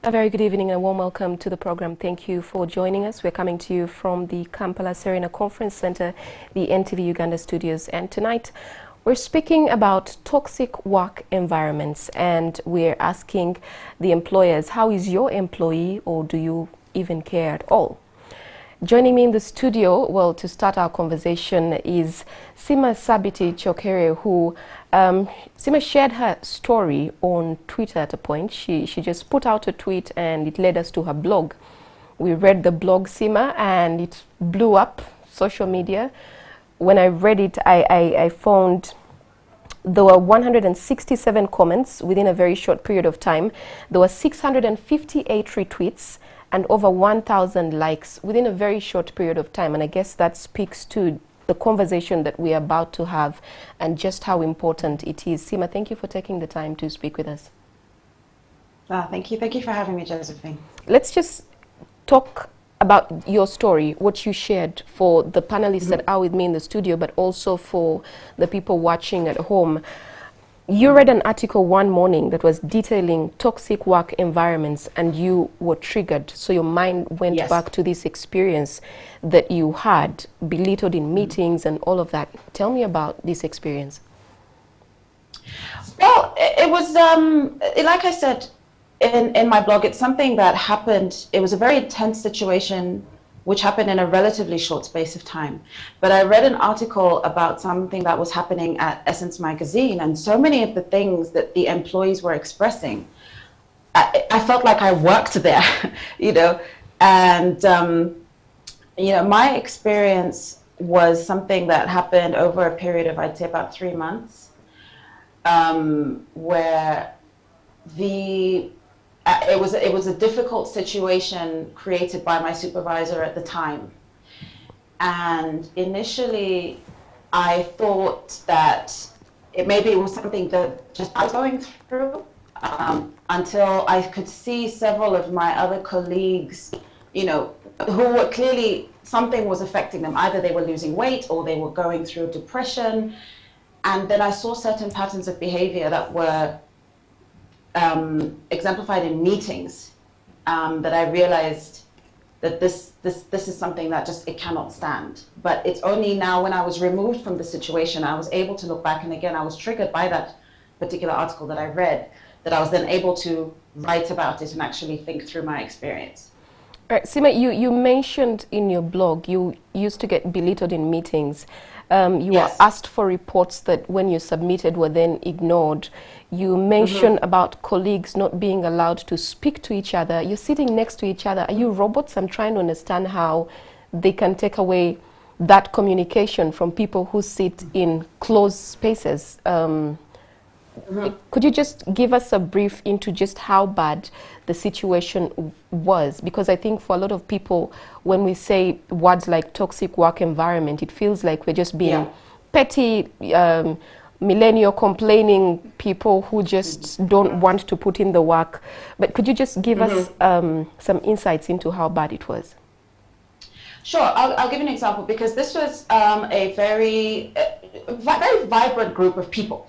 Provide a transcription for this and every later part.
A very good evening and a warm welcome to the program. Thank you for joining us. We're coming to you from the Kampala Serena Conference Center, the NTV Uganda studios. And tonight we're speaking about toxic work environments, and we're asking the employers, how is your employee, or do you even care at all? Joining me in the studio, well, to start our conversation is Sima Sabiti Chokere, who Sima shared her story on Twitter at a point. She just put out a tweet and it led us to her blog. We read the blog, Sima, and it blew up social media. When I read it, I found there were 167 comments within a very short period of time. There were 658 retweets and over 1,000 likes within a very short period of time. And I guess that speaks to the conversation that we are about to have and just how important it is. Sima, thank you for taking the time to speak with us. Thank you. Thank you for having me, Josephine. Let's just talk about your story, what you shared for the panelists that are with me in the studio, but also for the people watching at home. You read an article one morning that was detailing toxic work environments and you were triggered. So your mind went back to this experience that you had, belittled in meetings and all of that. Tell me about this experience. Well, it was, like I said in my blog, it's something that happened. It was a very intense situation which happened in a relatively short space of time. But I read an article about something that was happening at Essence magazine, and so many of the things that the employees were expressing, I felt like I worked there, you know, and, you know, my experience was something that happened over a period of, I'd say, about 3 months, where it was a difficult situation created by my supervisor at the time. And initially, I thought that maybe it was something that just I was going through, until I could see several of my other colleagues, you know, who were clearly, something was affecting them. Either they were losing weight or they were going through depression. And then I saw certain patterns of behavior that were exemplified in meetings, that I realized that this is something that just, it cannot stand. But it's only now when I was removed from the situation, I was able to look back, and again, I was triggered by that particular article that I read, that I was then able to write about it and actually think through my experience. All right, Sima, you mentioned in your blog, you used to get belittled in meetings. You were asked for reports that when you submitted were then ignored. You mentioned about colleagues not being allowed to speak to each other. You're sitting next to each other. Are you robots? I'm trying to understand how they can take away that communication from people who sit in closed spaces. Could you just give us a brief into just how bad the situation was? Because I think for a lot of people, when we say words like toxic work environment, it feels like we're just being petty, millennial complaining people who just don't want to put in the work. But could you just give us some insights into how bad it was? Sure, I'll give you an example, because this was a very vibrant group of people.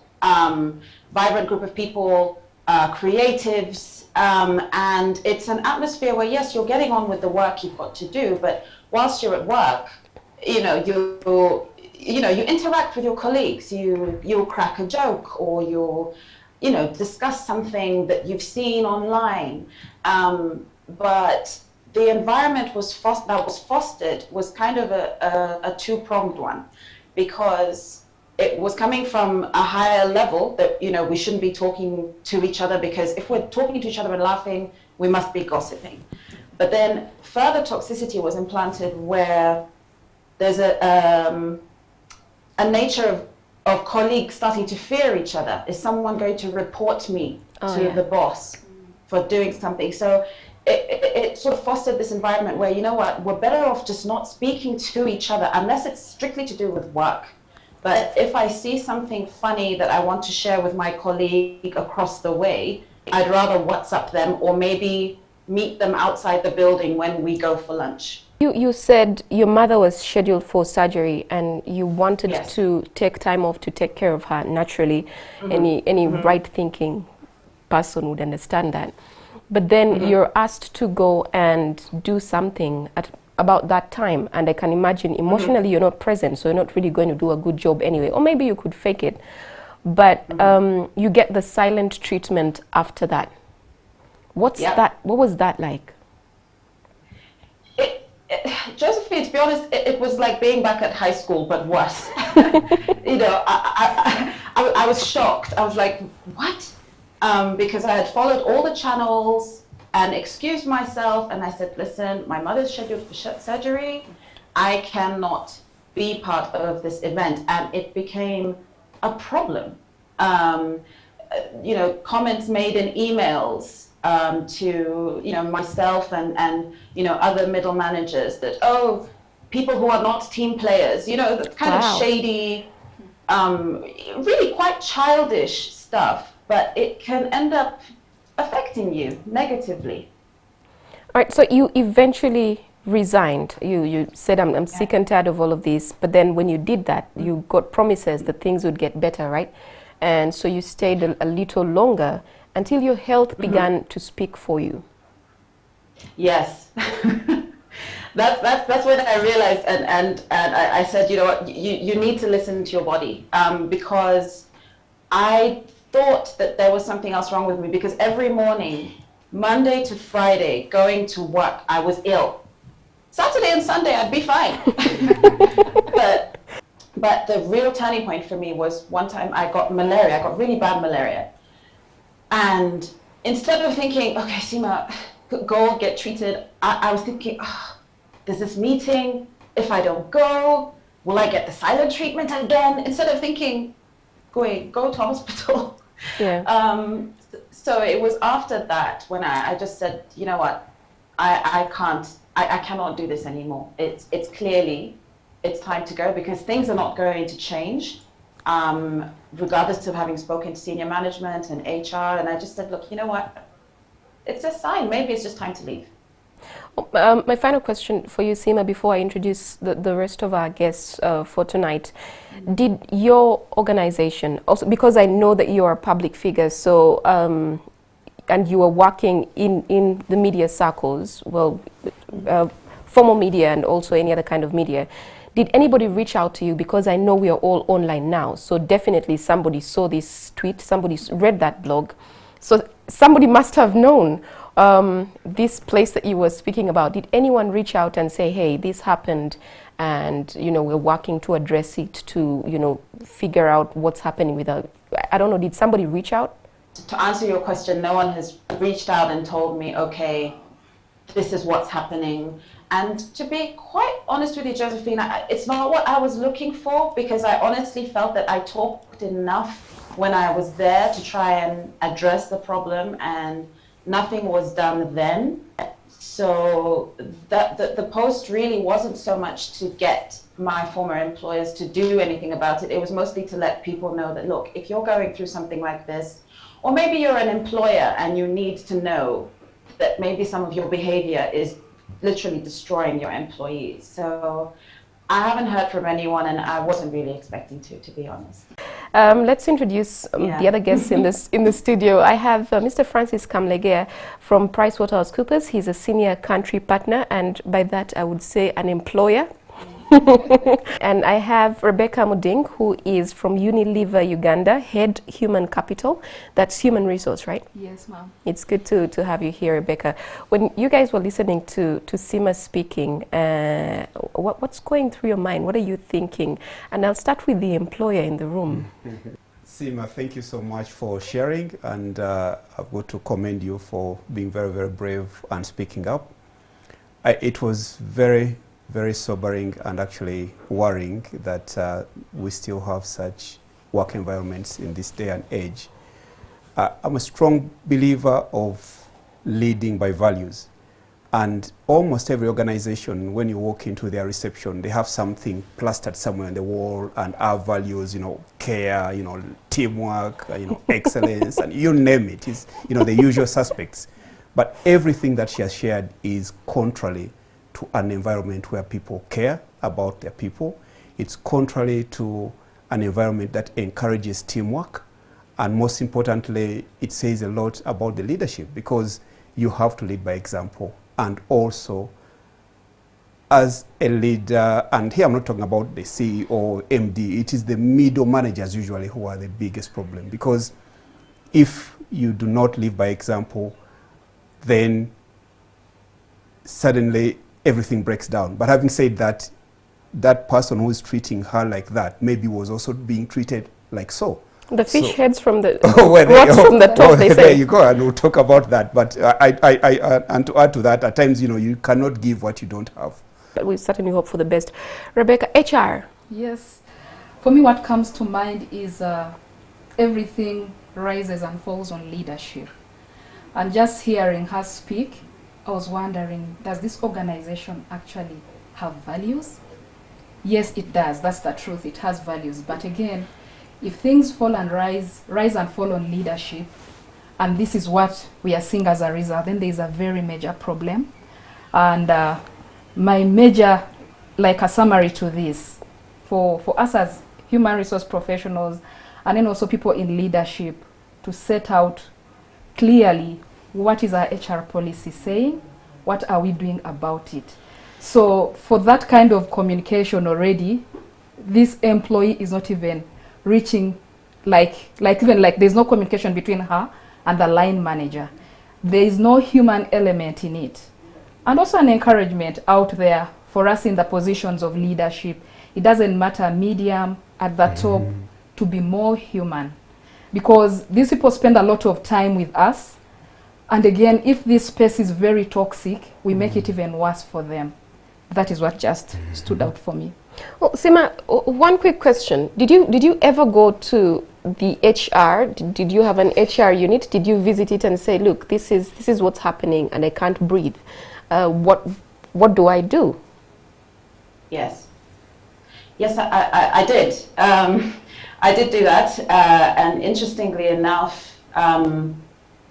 Creatives, and it's an atmosphere where, yes, you're getting on with the work you've got to do, but whilst you're at work, you know, you interact with your colleagues, you'll crack a joke, or you'll, you know, discuss something that you've seen online, but the environment that was fostered was kind of a two-pronged one, because it was coming from a higher level that, you know, we shouldn't be talking to each other, because if we're talking to each other and laughing, we must be gossiping. But then further toxicity was implanted where there's a nature of colleagues starting to fear each other. Is someone going to report me to the boss for doing something? So it sort of fostered this environment where, you know what, we're better off just not speaking to each other unless it's strictly to do with work. But if I see something funny that I want to share with my colleague across the way, I'd rather WhatsApp them or maybe meet them outside the building when we go for lunch. You said your mother was scheduled for surgery and you wanted to take time off to take care of her naturally. Any right-thinking person would understand that. But then you're asked to go and do something at about that time, and I can imagine emotionally you're not present, so you're not really going to do a good job anyway, or maybe you could fake it, but you get the silent treatment after that. What's that? What was that like? Josephine, to be honest, it was like being back at high school, but worse. You know, I was shocked. I was like, what? Because I had followed all the channels and excused myself, and I said, listen, my mother's scheduled for surgery. I cannot be part of this event. And it became a problem. You know, comments made in emails to, you know, myself and you know, other middle managers that, oh, people who are not team players, you know, the kind of shady, really quite childish stuff, but it can end up affecting you negatively. All right, so you eventually resigned. You said, I'm sick and tired of all of this, but then when you did that, you got promises that things would get better, right? And so you stayed a little longer until your health began to speak for you. Yes. That's when I realized, and I said, you know what, you need to listen to your body, because I thought that there was something else wrong with me, because every morning, Monday to Friday, going to work, I was ill. Saturday and Sunday, I'd be fine. But the real turning point for me was one time I got malaria. I got really bad malaria. And instead of thinking, okay, Seema, go get treated, I was thinking, oh, there's this meeting. If I don't go, will I get the silent treatment again? Instead of thinking, go to hospital. Yeah. So it was after that when I just said, you know what, I cannot do this anymore. It's clearly, it's time to go, because things are not going to change, regardless of having spoken to senior management and HR. And I just said, look, you know what, it's a sign, maybe it's just time to leave. My final question for you, Seema, before I introduce the rest of our guests for tonight. Did your organization, also because I know that you are a public figure, so and you are working in the media circles, well, formal media and also any other kind of media, did anybody reach out to you? Because I know we are all online now, so definitely somebody saw this tweet, somebody read that blog, so somebody must have known this place that you were speaking about. Did anyone reach out and say, hey, this happened, and you know, we're working to address it, to, you know, figure out what's happening with our, I don't know, did somebody reach out? To answer your question, no one has reached out and told me, okay, this is what's happening. And to be quite honest with you, Josephine, it's not what I was looking for, because I honestly felt that I talked enough when I was there to try and address the problem, and nothing was done then. So the post really wasn't so much to get my former employers to do anything about it. It was mostly to let people know that, look, if you're going through something like this, or maybe you're an employer and you need to know that maybe some of your behavior is literally destroying your employees. So I haven't heard from anyone, and I wasn't really expecting to be honest. Let's introduce the other guests in the studio. I have Mr. Francis Kamlegea from PricewaterhouseCoopers. He's a senior country partner, and by that I would say an employer. And I have Rebecca Muding, who is from Unilever Uganda, head human capital. That's human resource, right? Yes, ma'am. It's good to have you here, Rebecca. When you guys were listening to Seema speaking, what's going through your mind? What are you thinking? And I'll start with the employer in the room. Seema, thank you so much for sharing, and I've got to commend you for being very, very brave and speaking up. It was very sobering and actually worrying that we still have such work environments in this day and age. I'm a strong believer of leading by values, and almost every organization, when you walk into their reception, they have something plastered somewhere on the wall, and our values, you know, care, you know, teamwork, you know, excellence, and you name it. It's, you know, the usual suspects. But everything that she has shared is contrary to an environment where people care about their people. It's contrary to an environment that encourages teamwork. And most importantly, it says a lot about the leadership, because you have to lead by example. And also, as a leader, and here I'm not talking about the CEO, MD, it is the middle managers usually who are the biggest problem. Because if you do not live by example, then suddenly everything breaks down. But having said that, that person who is treating her like that maybe was also being treated like so. The fish heads from the rots from the top, they say. There you go, and we'll talk about that. But and to add to that, at times, you cannot give what you don't have. But we certainly hope for the best. Rebecca, HR. Yes. For me, what comes to mind is everything rises and falls on leadership. And just hearing her speak, I was wondering, does this organization actually have values? Yes, it does. That's the truth. It has values. But again, if things fall and rise and fall on leadership, and this is what we are seeing as a result, then there is a very major problem. And my major, like a summary to this, for us as human resource professionals, and then also people in leadership, to set out clearly what is our HR policy saying, what are we doing about it. So for that kind of communication already, this employee is not even reaching, even there's no communication between her and the line manager. There is no human element in it. And also an encouragement out there for us in the positions of leadership. It doesn't matter, medium, at the top, to be more human. Because these people spend a lot of time with us. And again, if this space is very toxic, we make it even worse for them. That is what just stood out for me. Well, Sima, one quick question. Did you ever go to the HR? Did you have an HR unit? Did you visit it and say, look, this is what's happening and I can't breathe? What do I do? Yes. Yes, I did. I did do that. And interestingly enough,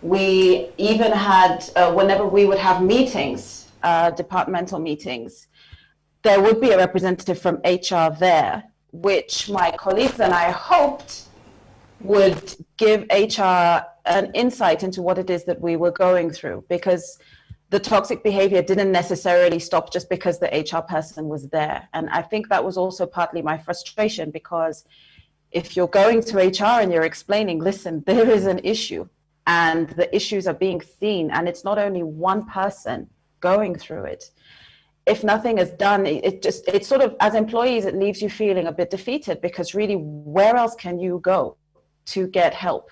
we even had, whenever we would have meetings, departmental meetings, there would be a representative from HR there, which my colleagues and I hoped would give HR an insight into what it is that we were going through, because the toxic behavior didn't necessarily stop just because the HR person was there. And I think that was also partly my frustration, because if you're going to HR and you're explaining, listen, there is an issue and the issues are being seen, and it's not only one person going through it. If nothing is done, it sort of, as employees, it leaves you feeling a bit defeated, because really, where else can you go to get help?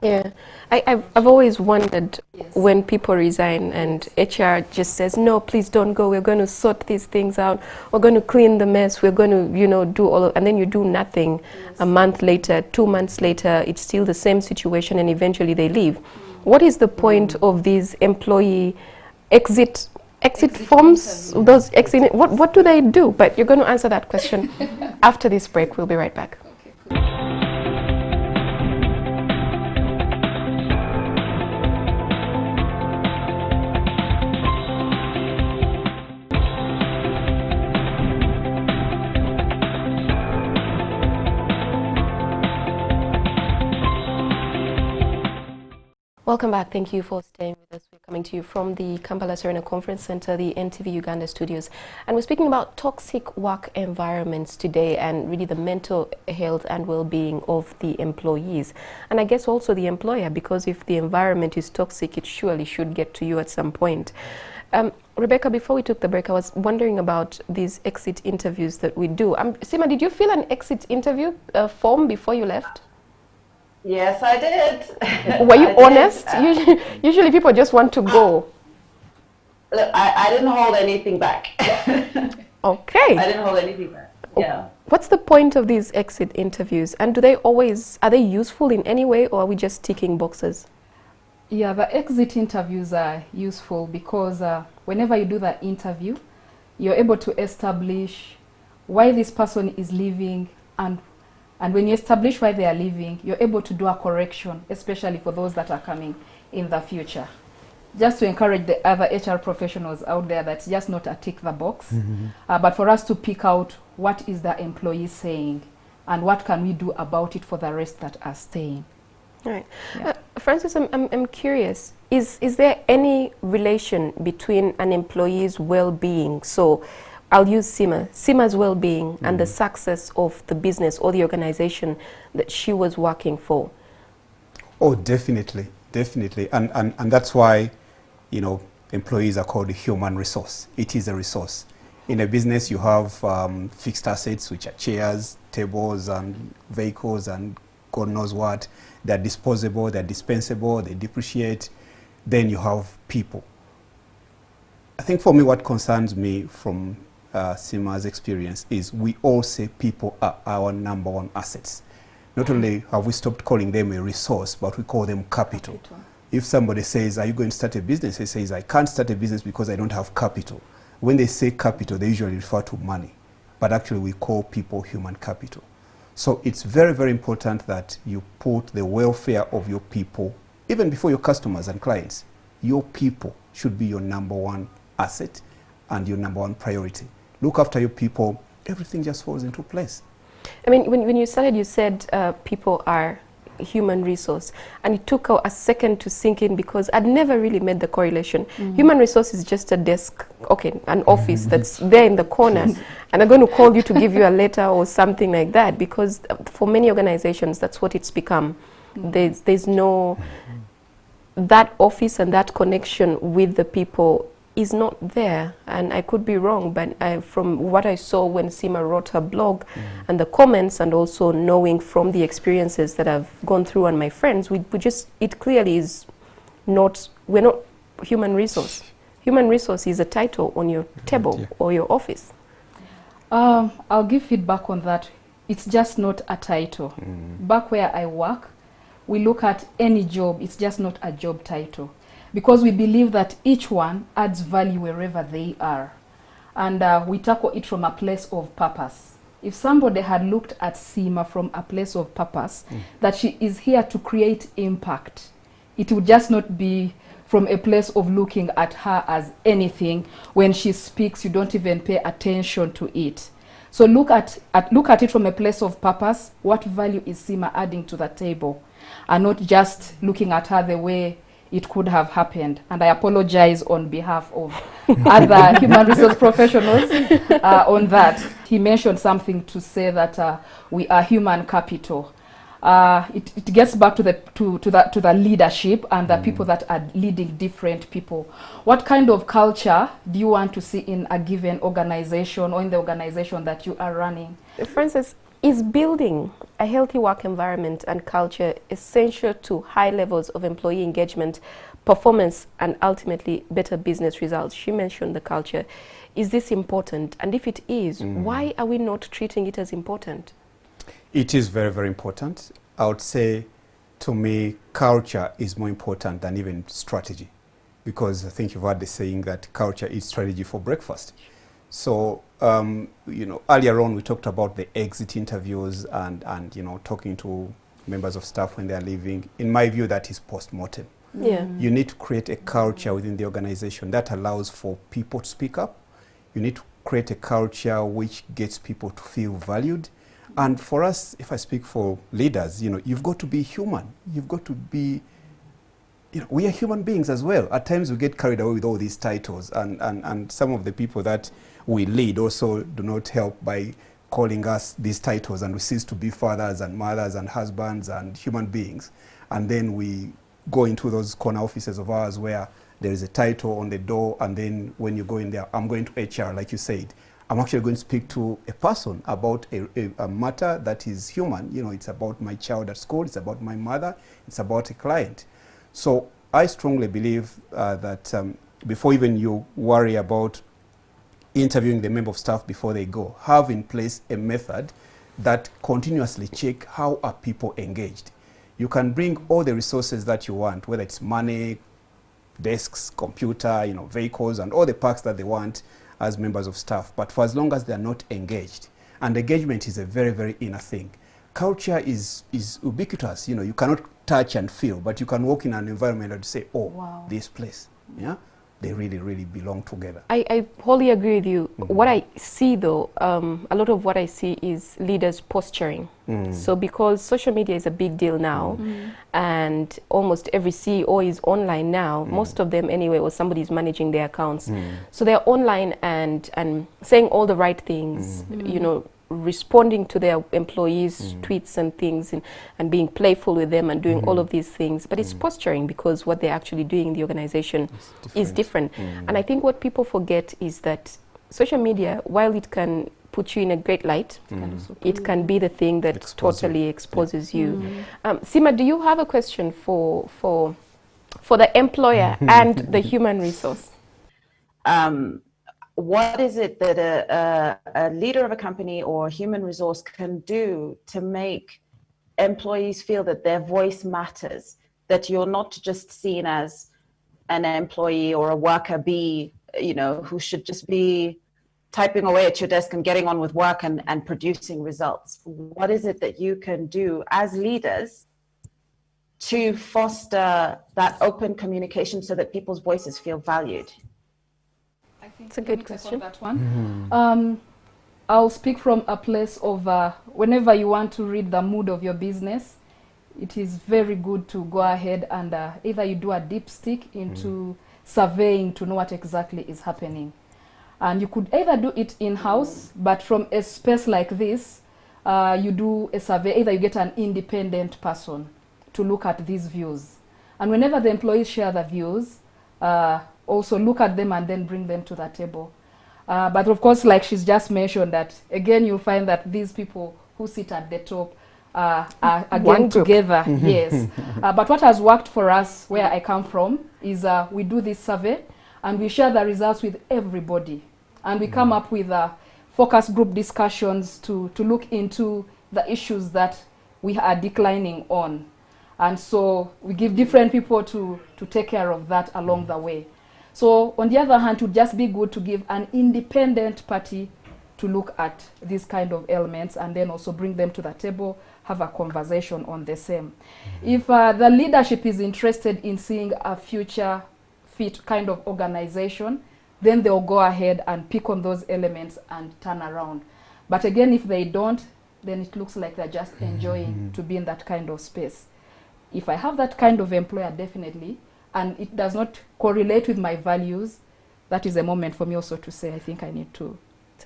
Yeah, I've always wondered, when people resign and HR just says, no, please don't go, we're going to sort these things out, we're going to clean the mess, we're going to, do all of, and then you do nothing. Yes. A month later, 2 months later, it's still the same situation, and eventually they leave. What is the point of these employee exit forms? Those exit, what do they do? But you're going to answer that question after this break. We'll be right back. Okay, cool. Welcome back. Thank you for staying with us. We're coming to you from the Kampala Serena Conference Center, the NTV Uganda studios. And we're speaking about toxic work environments today, and really the mental health and well-being of the employees. And I guess also the employer, because if the environment is toxic, it surely should get to you at some point. Rebecca, before we took the break, I was wondering about these exit interviews that we do. Sima, did you fill an exit interview form before you left? Yes, I did. Were you honest? Usually people just want to go. Look, I didn't hold anything back. Okay. I didn't hold anything back. Yeah. What's the point of these exit interviews? And are they useful in any way, or are we just ticking boxes? Yeah, the exit interviews are useful because whenever you do the interview, you're able to establish why this person is leaving, and when you establish why they are leaving, you're able to do a correction, especially for those that are coming in the future. Just to encourage the other HR professionals out there, that's just not a tick the box, but for us to pick out what is the employee saying and what can we do about it for the rest that are staying. Right. Yeah. Francis, I'm curious. Is there any relation between an employee's well-being? So I'll use Sima's well-being and the success of the business or the organization that she was working for? Oh, definitely, definitely. And that's why, you know, employees are called a human resource. It is a resource. In a business, you have fixed assets, which are chairs, tables, and vehicles, and God knows what. They're disposable, they're dispensable, they depreciate. Then you have people. I think for me, what concerns me from Sima's experience is we all say people are our number one assets. Not only have we stopped calling them a resource, but we call them capital. If somebody says, are you going to start a business? He says, I can't start a business because I don't have capital. When they say capital, they usually refer to money. But actually, we call people human capital. So it's very, very important that you put the welfare of your people, even before your customers and clients. Your people should be your number one asset and your number one priority. Look after your people, everything just falls into place. I mean, when you started, you said people are human resource, and it took a second to sink in because I'd never really made the correlation. Human resource is just a desk, okay, an office that's there in the corner, and I'm going to call you to give you a letter or something like that, because for many organizations that's what it's become. There's no, that office and that connection with the people is not there, and I could be wrong, but from what I saw when Sima wrote her blog and the comments, and also knowing from the experiences that I've gone through and my friends, we just, it clearly is not, we're not human resource. Human resource is a title on your table or your office. I'll give feedback on that. It's just not a title. Back where I work, we look at any job, it's just not a job title, because we believe that each one adds value wherever they are. And we tackle it from a place of purpose. If somebody had looked at Sima from a place of purpose, that she is here to create impact, it would just not be from a place of looking at her as anything. When she speaks, you don't even pay attention to it. So look at it from a place of purpose. What value is Sima adding to the table? And not just looking at her the way it could have happened. And I apologize on behalf of other human resource professionals on that. He mentioned something to say that we are human capital. It gets back to the leadership and the people that are leading different people. What kind of culture do you want to see in a given organization or in the organization that you are running? Francis, is building a healthy work environment and culture essential to high levels of employee engagement, performance, and ultimately better business results? She mentioned the culture. Is this important? And if it is, why are we not treating it as important? It is very, very important. I would say, to me, culture is more important than even strategy, because I think you've heard the saying that culture is strategy for breakfast. So, you know, earlier on we talked about the exit interviews and you know, talking to members of staff when they are leaving. In my view, that is post-mortem. You need to create a culture within the organization that allows for people to speak up. You need to create a culture which gets people to feel valued. And for us, if I speak for leaders, you know, you've got to be human. You've got to be, you know, we are human beings as well. At times we get carried away with all these titles, and some of the people that we lead also do not help by calling us these titles, and we cease to be fathers and mothers and husbands and human beings. And then we go into those corner offices of ours where there is a title on the door, and then when you go in there, I'm going to HR, like you said. I'm actually going to speak to a person about a matter that is human. You know, it's about my child at school, it's about my mother, it's about a client. So I strongly believe that before even you worry about interviewing the member of staff before they go, have in place a method that continuously check how are people engaged. You can bring all the resources that you want, whether it's money, desks, computer, you know, vehicles, and all the perks that they want as members of staff, but for as long as they are not engaged, and engagement is a very, very inner thing. Culture is ubiquitous. You know, you cannot touch and feel, but you can walk in an environment and say, oh, wow, this place, yeah, they really, really belong together. I wholly agree with you. What I see though, a lot of what I see is leaders posturing. So because social media is a big deal now, and almost every CEO is online now, most of them anyway, or somebody's managing their accounts. So they're online and saying all the right things, you know, responding to their employees' tweets and things, and being playful with them and doing all of these things. But it's posturing, because what they're actually doing in the organization is different. And I think what people forget is that social media, while it can put you in a great light, it can be the thing that totally exposes you. Sima, do you have a question for the employer and the human resource? What is it that a leader of a company or human resource can do to make employees feel that their voice matters, that you're not just seen as an employee or a worker bee, you know, who should just be typing away at your desk and getting on with work and producing results? What is it that you can do as leaders to foster that open communication so that people's voices feel valued? I think It's a good question. that one. I'll speak from a place of whenever you want to read the mood of your business, it is very good to go ahead and either you do a dipstick into surveying to know what exactly is happening. And you could either do it in-house, but from a space like this, you do a survey, either you get an independent person to look at these views. And whenever the employees share the views, also look at them and then bring them to the table. But of course, like she's just mentioned, that again, you'll find that these people who sit at the top are again together. Yes. But what has worked for us, where I come from, is we do this survey and we share the results with everybody. And we come up with focus group discussions to look into the issues that we are declining on. And so we give different people to take care of that along the way. So on the other hand, it would just be good to give an independent party to look at these kind of elements and then also bring them to the table, have a conversation on the same. If the leadership is interested in seeing a future fit kind of organization, then they'll go ahead and pick on those elements and turn around. But again, if they don't, then it looks like they're just enjoying to be in that kind of space. If I have that kind of employer, definitely, and it does not correlate with my values, that is a moment for me also to say, I think I need to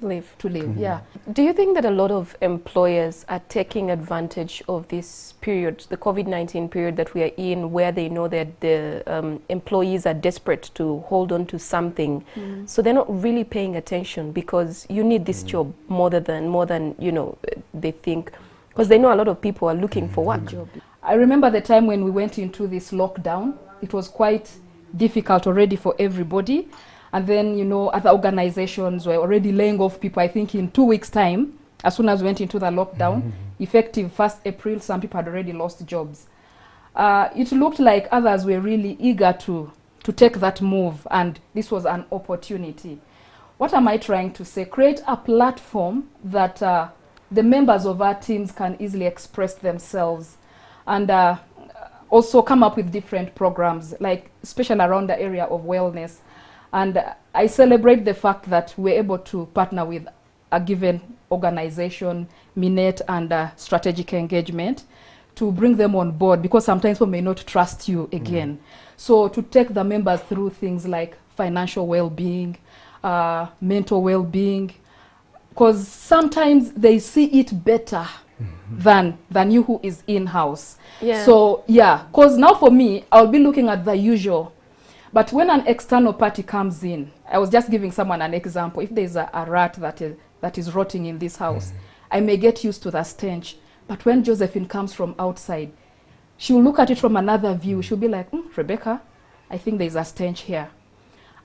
leave. Yeah. Do you think that a lot of employers are taking advantage of this period, the COVID-19 period that we are in, where they know that the employees are desperate to hold on to something, so they're not really paying attention, because you need this job more than you know they think, because they know a lot of people are looking for work. I remember the time when we went into this lockdown. It was quite difficult already for everybody. And then, you know, other organizations were already laying off people. I think in 2 weeks' time, as soon as we went into the lockdown, effective 1st April, some people had already lost jobs. It looked like others were really eager to take that move, and this was an opportunity. What am I trying to say? Create a platform that the members of our teams can easily express themselves, and also come up with different programs, like especially around the area of wellness. And I celebrate the fact that we're able to partner with a given organization, Minette, and Strategic Engagement, to bring them on board, because sometimes people may not trust you again. So to take the members through things like financial well-being, mental well-being, because sometimes they see it better than you who is in-house. Yeah. So yeah, because now for me, I'll be looking at the usual. But when an external party comes in, I was just giving someone an example. If there's a rat that is rotting in this house, I may get used to the stench. But when Josephine comes from outside, she'll look at it from another view. She'll be like, Rebecca, I think there's a stench here.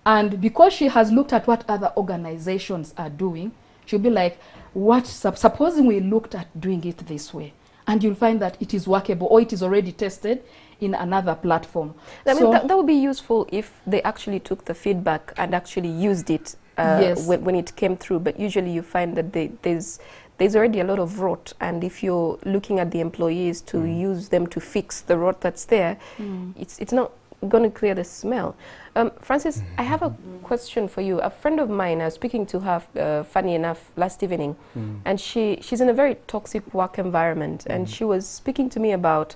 And because she has looked at what other organizations are doing, she'll be like, supposing we looked at doing it this way, and you'll find that it is workable, or it is already tested in another platform. I mean, that would be useful if they actually took the feedback and actually used it when it came through. But usually you find that there's already a lot of rot, and if you're looking at the employees to use them to fix the rot that's there, it's not going to clear the smell. Francis, I have a question for you. A friend of mine, I was speaking to her, funny enough, last evening, and she's in a very toxic work environment, and she was speaking to me about,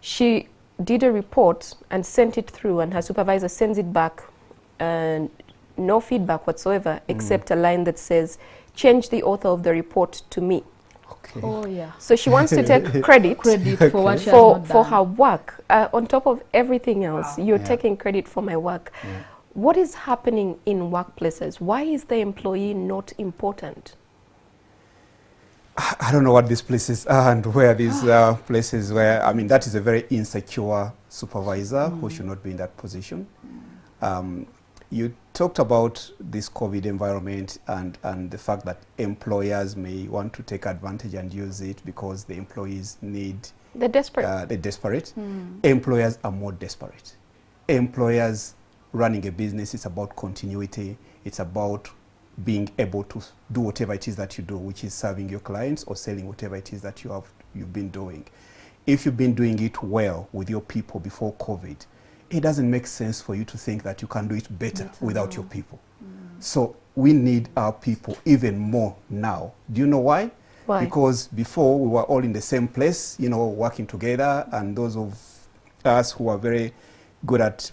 she did a report and sent it through, and her supervisor sends it back, and no feedback whatsoever, except a line that says, change the author of the report to me. Okay. Oh yeah. So she wants to take credit For what she has not for done. her work. On top of everything else, you're Yeah. taking credit for my work. Yeah. What is happening in workplaces? Why is the employee not important? I don't know what these places are and where these places where, I mean, that is a very insecure supervisor who should not be in that position. You talked about this COVID environment and the fact that employers may want to take advantage and use it because the employees need, They're desperate. they're desperate. Employers are more desperate. Employers running a business is about continuity. It's about being able to do whatever it is that you do, which is serving your clients or selling whatever it is that you've been doing. If you've been doing it well with your people before COVID, it doesn't make sense for you to think that you can do it better without your people. So we need our people even more now. Do you know why? Why? Because before we were all in the same place, you know, working together, and those of us who are very good at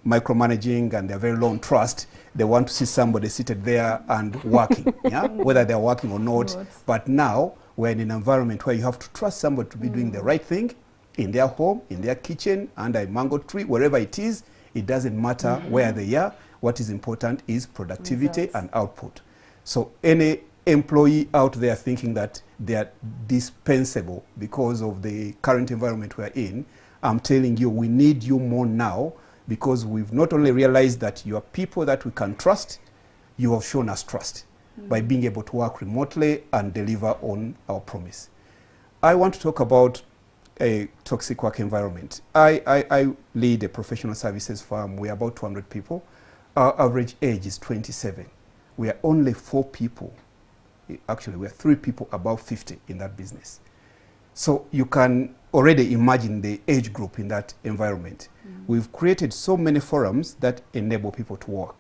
micromanaging and they're very low on trust, they want to see somebody seated there and working, yeah? Whether they're working or not. But now we're in an environment where you have to trust somebody to be doing the right thing in their home, in their kitchen, under a mango tree, wherever it is. It doesn't matter where they are. What is important is productivity and output. So any employee out there thinking that they are dispensable because of the current environment we're in, I'm telling you, we need you more now, because we've not only realized that you are people that we can trust, you have shown us trust by being able to work remotely and deliver on our promise. I want to talk about a toxic work environment. I lead a professional services firm. We're about 200 people. Our average age is 27. We are only 4 people. Actually, we are 3 people above 50 in that business. So you can already imagine the age group in that environment. We've created so many forums that enable people to work.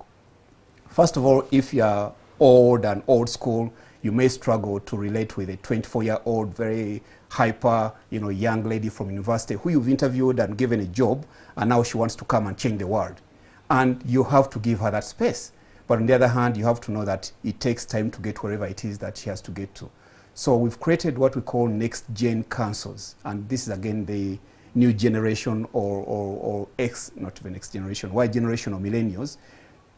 First of all, if you are old and old school, you may struggle to relate with a 24-year-old, very hyper, young lady from university who you've interviewed and given a job, and now she wants to come and change the world. And you have to give her that space. But on the other hand, you have to know that it takes time to get wherever it is that she has to get to. So we've created what we call next-gen councils. And this is, again, the new generation or X, not even next generation, Y generation or millennials.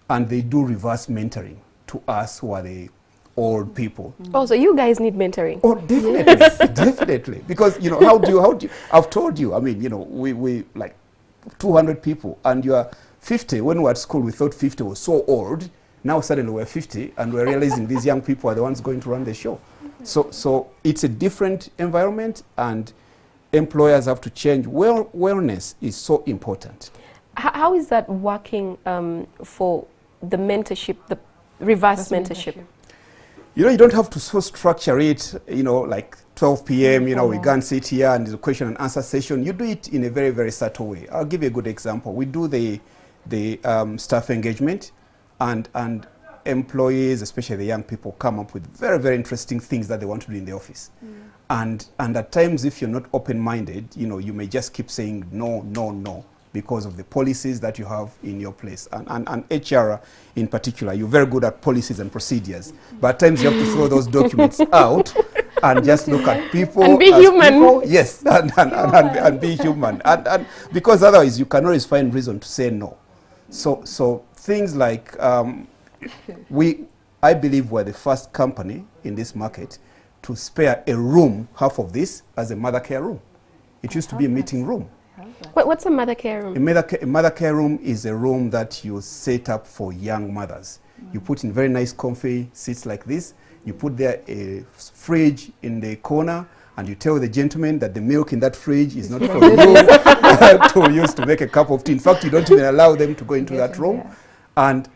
And they do reverse mentoring to us who are the old people. Oh, so you guys need mentoring. Oh, definitely, definitely. Because, how do you, I've told you, I mean, we like 200 people and you are 50. When we were at school, we thought 50 was so old. Now suddenly we're 50 and we're realizing these young people are the ones going to run the show. So it's a different environment, and employers have to change. Wellness is so important. How is that working for the mentorship, the reverse mentorship? You don't have to so structure it, like 12 p.m., we can't sit here and there's a question and answer session. You do it in a very, very subtle way. I'll give you a good example. We do the staff engagement, and employees, especially the young people, come up with very, very interesting things that they want to do in the office. And at times, if you're not open-minded, you may just keep saying no, no, no, because of the policies that you have in your place. And HR in particular, you're very good at policies and procedures. But at times you have to throw those documents out and just look at people. And be human. People. Yes, and be human. And because otherwise you can always find reason to say no. So things like, I believe we're the first company in this market to spare a room, half of this, as a mother care room. It used to be a meeting room. What's a mother care room? A mother care room is a room that you set up for young mothers. You put in very nice comfy seats like this. You put there a fridge in the corner, and you tell the gentleman that the milk in that fridge is not for you to use to make a cup of tea. In fact, you don't even allow them to go into that room. And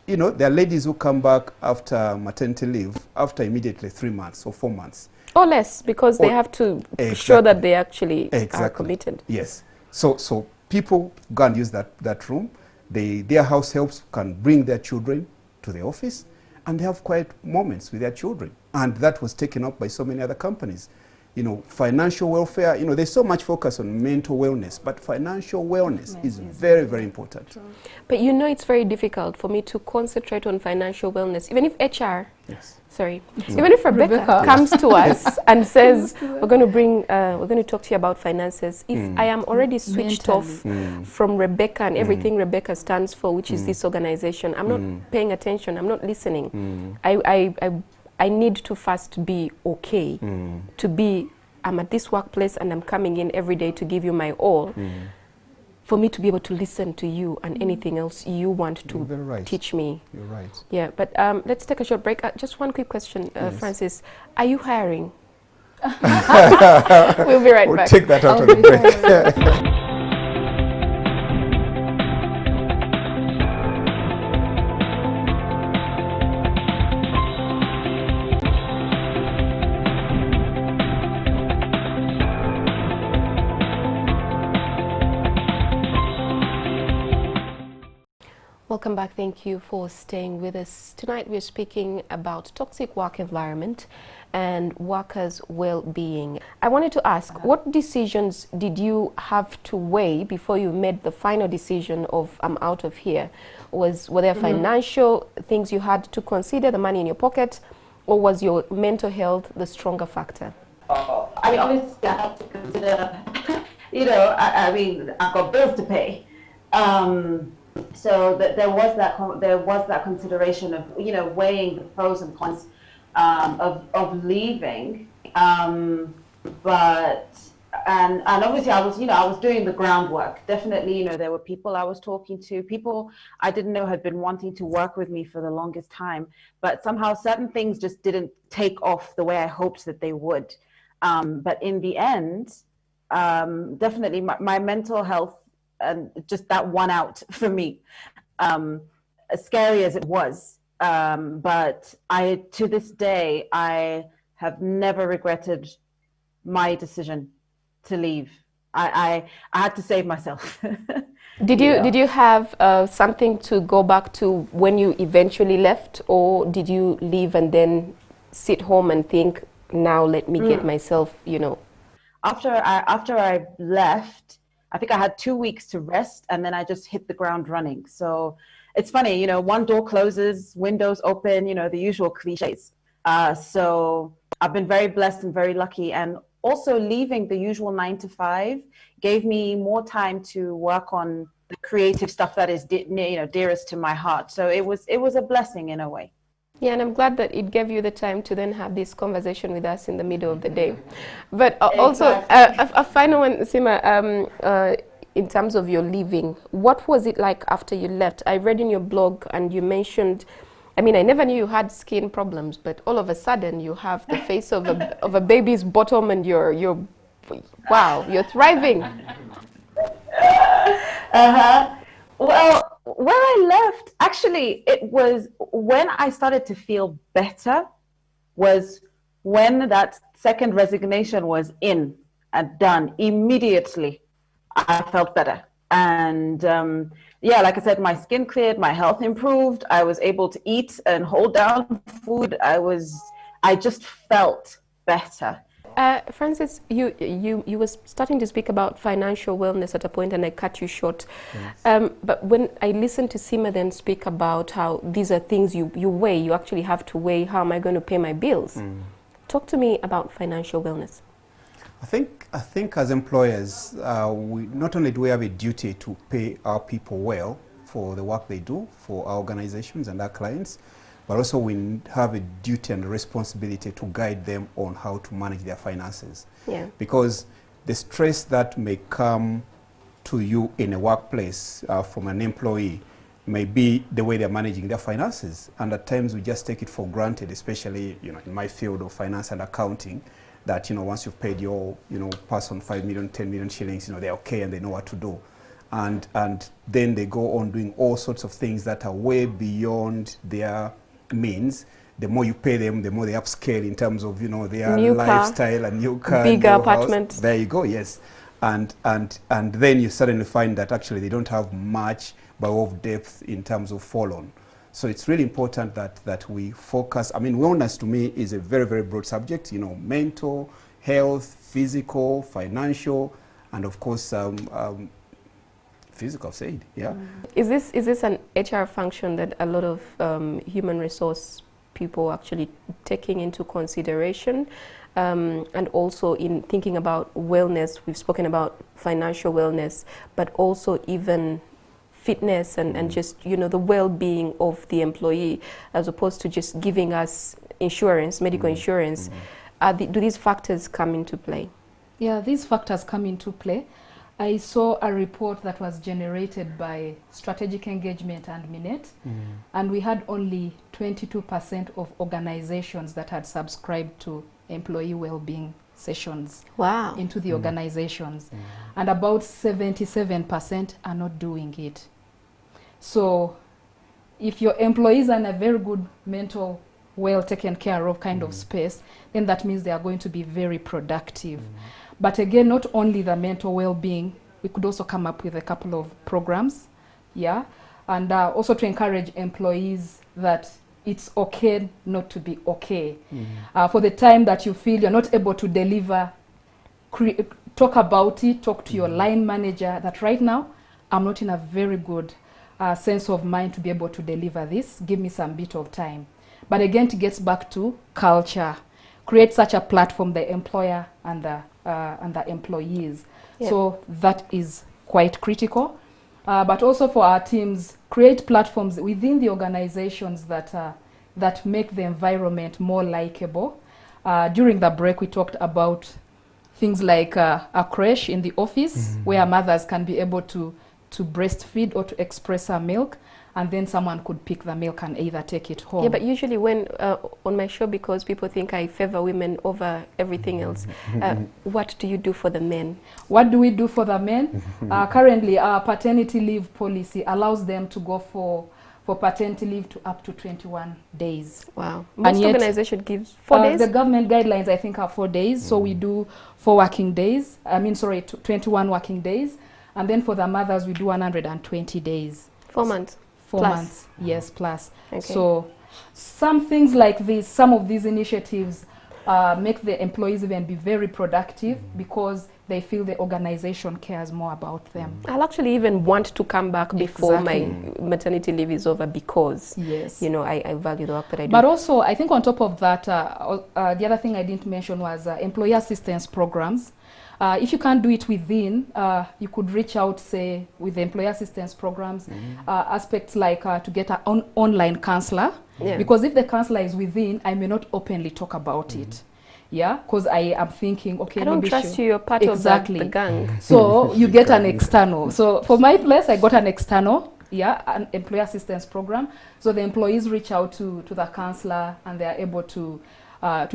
there are ladies who come back after maternity leave after immediately 3 months or 4 months. Or less, because they have to show that they actually are committed. Yes. So people go and use that room. Their house helps can bring their children to the office, and they have quiet moments with their children. And that was taken up by so many other companies. Financial welfare, there's so much focus on mental wellness, but financial wellness is very, very important. True. But it's very difficult for me to concentrate on financial wellness, even if HR, even if Rebecca comes to us and says, we're going to talk to you about finances. If I am already switched off from Rebecca and everything Rebecca stands for, which is this organization, I'm not paying attention, I'm not listening. I need to first be okay, I'm at this workplace and I'm coming in every day to give you my all, for me to be able to listen to you and anything else you want to teach me. You're right. Yeah, but let's take a short break. Just one quick question, Francis. Are you hiring? We'll be right back. We'll take that out of the break. Welcome back. Thank you for staying with us. Tonight we're speaking about toxic work environment and workers' well-being. I wanted to ask, what decisions did you have to weigh before you made the final decision of I'm out of here? Were there financial things you had to consider, the money in your pocket, or was your mental health the stronger factor? Obviously I have to consider, I've got bills to pay. So there was that consideration of weighing the pros and cons of leaving, but obviously I was doing the groundwork. Definitely, there were people I was talking to, people I didn't know had been wanting to work with me for the longest time, but somehow certain things just didn't take off the way I hoped that they would. But in the end, definitely my mental health. And just that won out for me, as scary as it was. But to this day, I have never regretted my decision to leave. I had to save myself. Did you have something to go back to when you eventually left, or did you leave and then sit home and think, now let me get myself, After I left, I think I had 2 weeks to rest, and then I just hit the ground running. So it's funny, one door closes, windows open, the usual cliches. So I've been very blessed and very lucky. And also leaving the usual 9 to 5 gave me more time to work on the creative stuff that is dearest to my heart. So it was a blessing in a way. Yeah, and I'm glad that it gave you the time to then have this conversation with us in the middle of the day. But also, a final one, Sima, in terms of your leaving, what was it like after you left? I read in your blog and you mentioned, I never knew you had skin problems, but all of a sudden you have the face of a baby's bottom and you're thriving. Well, where I left, actually, it was when I started to feel better, was when that second resignation was in and done. Immediately, I felt better. And like I said, my skin cleared, my health improved. I was able to eat and hold down food. I just felt better. Francis, you were starting to speak about financial wellness at a point, and I cut you short. Yes. But when I listened to Sima then speak about how these are things you weigh, you actually have to weigh, how am I going to pay my bills? Talk to me about financial wellness. I think as employers, we not only do we have a duty to pay our people well for the work they do for our organizations and our clients, but also we have a duty and responsibility to guide them on how to manage their finances. Yeah. Because the stress that may come to you in a workplace from an employee may be the way they're managing their finances. And at times we just take it for granted, especially in my field of finance and accounting, that once you've paid your person 5 million, 10 million shillings, they're okay and they know what to do. And then they go on doing all sorts of things that are way beyond their means. The more you pay them, the more they upscale in terms of their new lifestyle car, and new car, bigger new apartment. House. There you go. Yes, and then you suddenly find that actually they don't have much by way of depth in terms of follow-on. So it's really important that we focus. I mean, wellness to me is a very, very broad subject, you know, mental, health, physical, financial, and of course, physical, I've said, yeah. Is this an HR function that a lot of human resource people actually taking into consideration? And also in thinking about wellness, we've spoken about financial wellness, but also even fitness and just, you know, the well-being of the employee, as opposed to just giving us insurance, medical insurance. Do these factors come into play? Yeah, these factors come into play. I saw a report that was generated by Strategic Engagement and Minet, and we had only 22% of organizations that had subscribed to employee well-being sessions into the organizations, and about 77% are not doing it. So if your employees are in a very good mental, well taken care of kind of space, then that means they are going to be very productive. But again, not only the mental well-being, we could also come up with a couple of programs, yeah, and also to encourage employees that it's okay not to be okay. For the time that you feel you're not able to deliver, talk about it, talk to your line manager that right now I'm not in a very good sense of mind to be able to deliver this. Give me some bit of time. But again, it gets back to culture. Create such a platform, the employer and the employees. Yep. So that is quite critical. But also for our teams, create platforms within the organizations that make the environment more likable. During the break, we talked about things like a creche in the office where mothers can be able to breastfeed or to express her milk, and then someone could pick the milk and either take it home. Yeah, but usually when on my show, because people think I favor women over everything else, what do you do for the men? What do we do for the men? Currently, our paternity leave policy allows them to go for paternity leave to up to 21 days. Wow. Most organization gives 4 days? The government guidelines, I think, are 4 days. So we do 4 working days. 21 working days. And then for the mothers, we do 120 days. 4 months? 4 plus. months, yes, plus. Okay. So some things like this, some of these initiatives make the employees even be very productive because they feel the organization cares more about them. I'll actually even want to come back before my maternity leave is over because, you know, I value the work that I do. But also, I think on top of that, the other thing I didn't mention was employee assistance programs. If you can't do it within, you could reach out, say, with the employee assistance programs, aspects like to get an online counselor. Yeah. Because if the counselor is within, I may not openly talk about it. Yeah, because I am thinking, okay, I don't trust you, you're part of the gang. So you get an external. So for my place, I got an external, an employee assistance program. So the employees reach out to the counselor and they are able to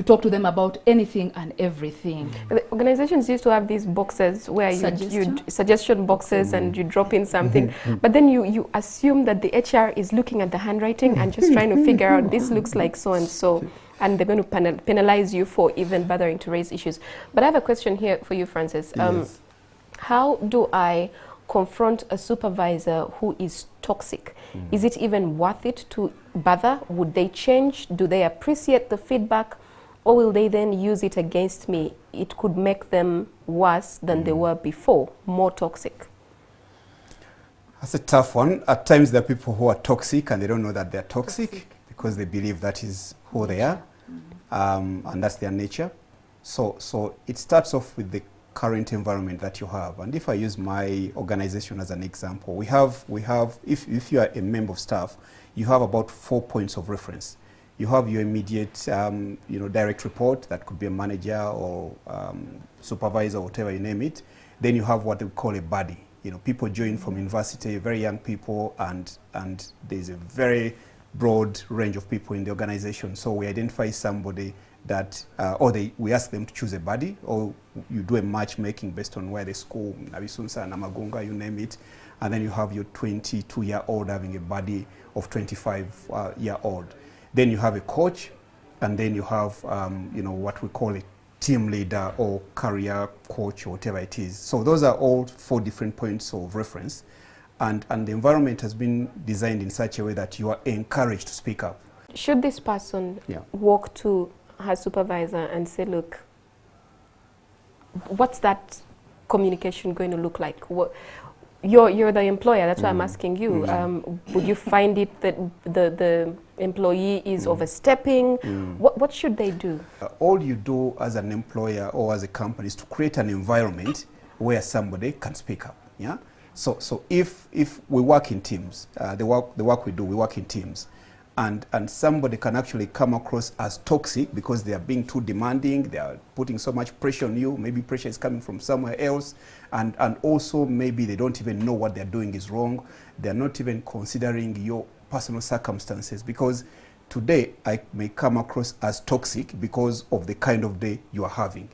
talk to them about anything and everything. The organizations used to have these boxes where you suggestion boxes and you drop in something, but then you assume that the HR is looking at the handwriting and just trying to figure out this looks like so and so, and they're going to penalize you for even bothering to raise issues. But I have a question here for you, Francis. Yes. How do I confront a supervisor who is toxic? Is it even worth it to bother? Would they change? Do they appreciate the feedback? Or will they then use it against me? It could make them worse than they were before, more toxic. That's a tough one. At times there are people who are toxic and they don't know that they're toxic because they believe that is who they are, and that's their nature. So it starts off with the current environment that you have. And if I use my organization as an example, we have if you are a member of staff, you have about 4 points of reference. You have your immediate direct report, that could be a manager or supervisor, whatever you name it. Then you have what we call a buddy. You know, people join from university, very young people, and there's a very broad range of people in the organization. So we identify somebody that, we ask them to choose a buddy, or you do a matchmaking based on where they school, Nabisunsa, Namagunga, you name it. And then you have your 22-year-old having a buddy of 25-year-old. Then you have a coach, and then you have, what we call a team leader or career coach or whatever it is. So those are all 4 different points of reference. And the environment has been designed in such a way that you are encouraged to speak up. Should this person Yeah. walk to her supervisor and say, look, what's that communication going to look like? You're the employer, that's why I'm asking you. Would you find it that the employee is overstepping? What should they do? All you do as an employer or as a company is to create an environment where somebody can speak up. Yeah. So if we work in teams, the work we do, we work in teams, and somebody can actually come across as toxic because they are being too demanding, they are putting so much pressure on you, maybe pressure is coming from somewhere else, and also maybe they don't even know what they're doing is wrong, they're not even considering your personal circumstances, because today I may come across as toxic because of the kind of day you are having.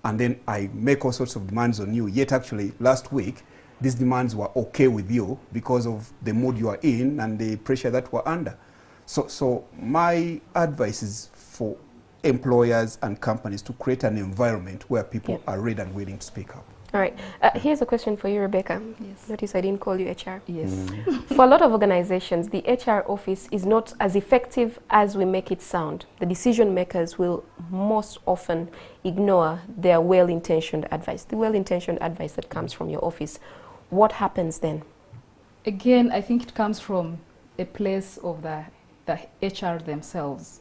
And then I make all sorts of demands on you, yet actually last week, these demands were okay with you because of the mood you are in and the pressure that we're under. So my advice is for employers and companies to create an environment where people are ready and willing to speak up. All right. Here's a question for you, Rebecca. Yes. Notice I didn't call you HR. Yes. For a lot of organizations, the HR office is not as effective as we make it sound. The decision makers will most often ignore their well-intentioned advice, the well-intentioned advice that comes from your office. What happens then? Again, I think it comes from a place of the HR themselves.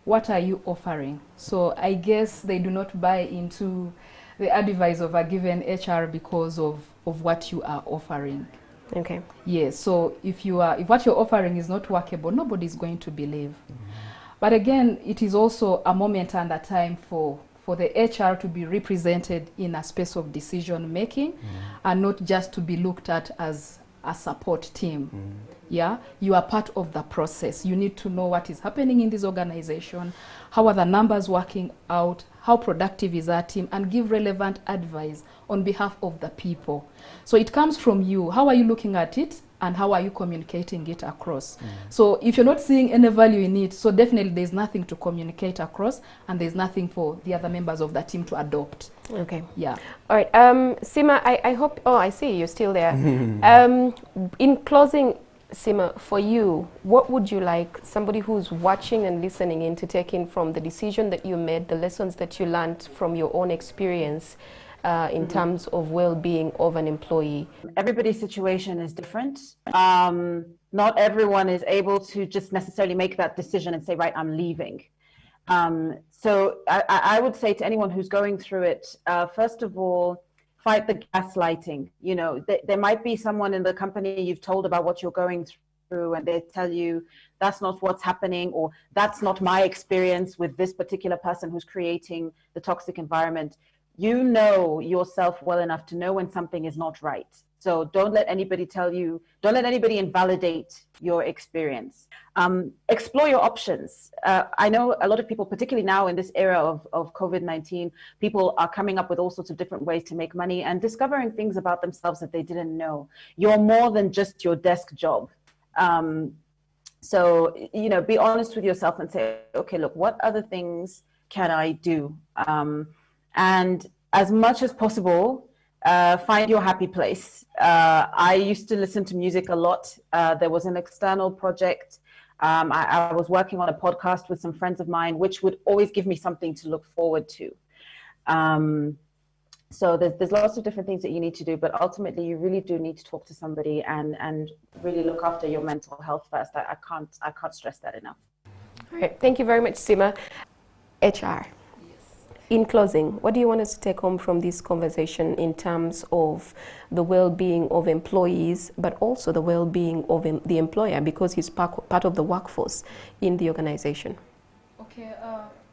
What are you offering? So I guess they do not buy into the advice of a given HR because of what you are offering. Okay. Yes, so if what you're offering is not workable, nobody's going to believe. But again, it is also a moment and a time for the HR to be represented in a space of decision making and not just to be looked at as a support team. Yeah, you are part of the process. You need to know what is happening in this organization, how are the numbers working out, how productive is our team, and give relevant advice on behalf of the people. So it comes from you. How are you looking at it, and how are you communicating it across? So if you're not seeing any value in it, so definitely there's nothing to communicate across, and there's nothing for the other members of the team to adopt. Okay. Yeah. All right. Sima, I hope, I see you're still there. In closing, Sima, for you, what would you like somebody who's watching and listening in to take in from the decision that you made, the lessons that you learned from your own experience in terms of well-being of an employee? Everybody's situation is different. Not everyone is able to just necessarily make that decision and say, right, I'm leaving. So I would say to anyone who's going through it, first of all, fight the gaslighting. You know, there might be someone in the company you've told about what you're going through, and they tell you that's not what's happening, or that's not my experience with this particular person who's creating the toxic environment. You know yourself well enough to know when something is not right. So don't let anybody tell you, don't let anybody invalidate your experience. Explore your options. I know a lot of people, particularly now in this era of COVID-19, people are coming up with all sorts of different ways to make money and discovering things about themselves that they didn't know. You're more than just your desk job. So, you know, be honest with yourself and say, okay, look, what other things can I do? And as much as possible, find your happy place. I used to listen to music a lot. There was an external project. I was working on a podcast with some friends of mine, which would always give me something to look forward to. So there's lots of different things that you need to do, but ultimately you really do need to talk to somebody and really look after your mental health first. I can't stress that enough. All right. Thank you very much, Sima. HR. In closing, what do you want us to take home from this conversation in terms of the well-being of employees, but also the well-being of the employer, because he's part of the workforce in the organization? Okay,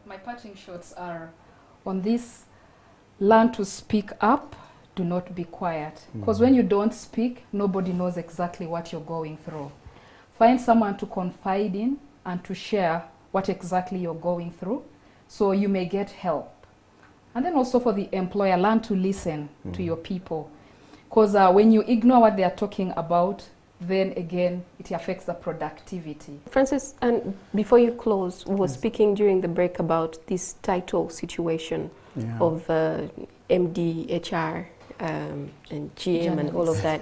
my parting shots are on this: learn to speak up, do not be quiet. Because when you don't speak, nobody knows exactly what you're going through. Find someone to confide in and to share what exactly you're going through, so you may get help. And then also for the employer, learn to listen to your people. Because when you ignore what they are talking about, then again it affects the productivity. Francis, and before you close, we were speaking during the break about this title situation of MD, HR, and GM and all of that.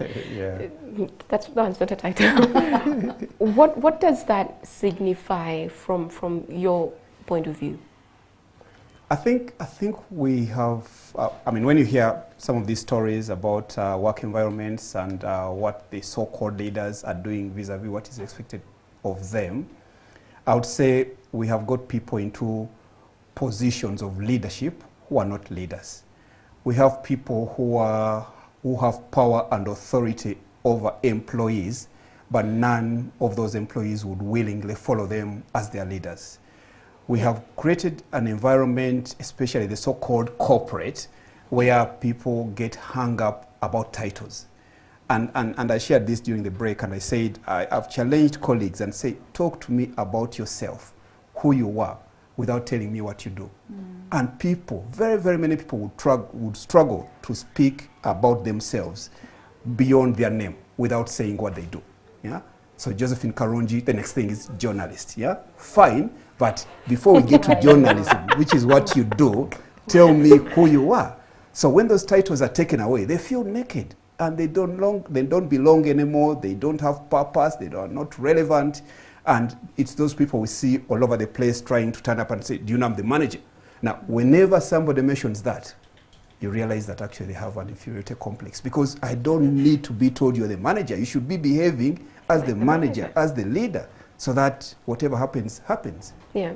That's not a title. What does that signify from your point of view? I think we have, I mean, when you hear some of these stories about work environments and what the so-called leaders are doing vis-a-vis what is expected of them, I would say we have got people into positions of leadership who are not leaders. We have people who have power and authority over employees, but none of those employees would willingly follow them as their leaders. We have created an environment, especially the so-called corporate, where people get hung up about titles. And I shared this during the break, and I said, I've challenged colleagues and said, talk to me about yourself, who you are, without telling me what you do. And people, very, very many people would struggle to speak about themselves beyond their name without saying what they do. Yeah? So Josephine Karunji, the next thing is journalist. Yeah? Fine, but before we get to journalism, which is what you do, tell me who you are. So when those titles are taken away, they feel naked and they don't belong anymore. They don't have purpose. They are not relevant. And it's those people we see all over the place trying to turn up and say, do you know I'm the manager? Now, whenever somebody mentions that, you realize that actually they have an inferiority complex, because I don't need to be told you're the manager. You should be behaving as the manager, as the leader, so that whatever happens, happens. Yeah.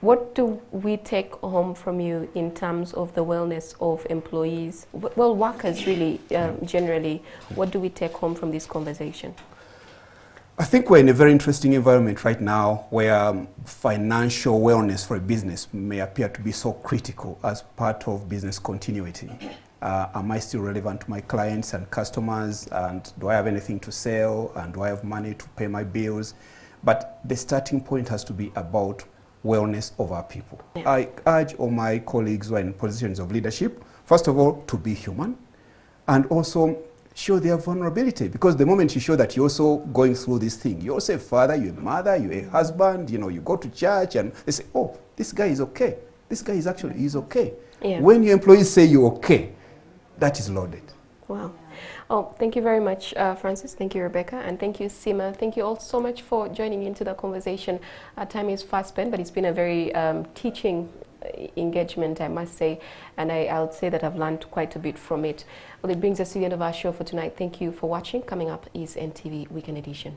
What do we take home from you in terms of the wellness of employees? Well, workers really, generally. What do we take home from this conversation? I think we're in a very interesting environment right now where financial wellness for a business may appear to be so critical as part of business continuity. Am I still relevant to my clients and customers? And do I have anything to sell? And do I have money to pay my bills? But the starting point has to be about wellness of our people. Yeah. I urge all my colleagues who are in positions of leadership, first of all, to be human, and also show their vulnerability, because the moment you show that you're also going through this thing, you're also a father, you're a mother, you're a husband, you know, you go to church and they say, oh, this guy is okay. This guy is actually, he's okay. Yeah. When your employees say you're okay, that is loaded. Wow. Oh, thank you very much, Francis. Thank you, Rebecca. And thank you, Sima. Thank you all so much for joining into the conversation. Our time is fast spent, but it's been a very teaching engagement, I must say, and I'll say that I've learned quite a bit from it. Well, it brings us to the end of our show for tonight. Thank you for watching. Coming up is NTV Weekend Edition.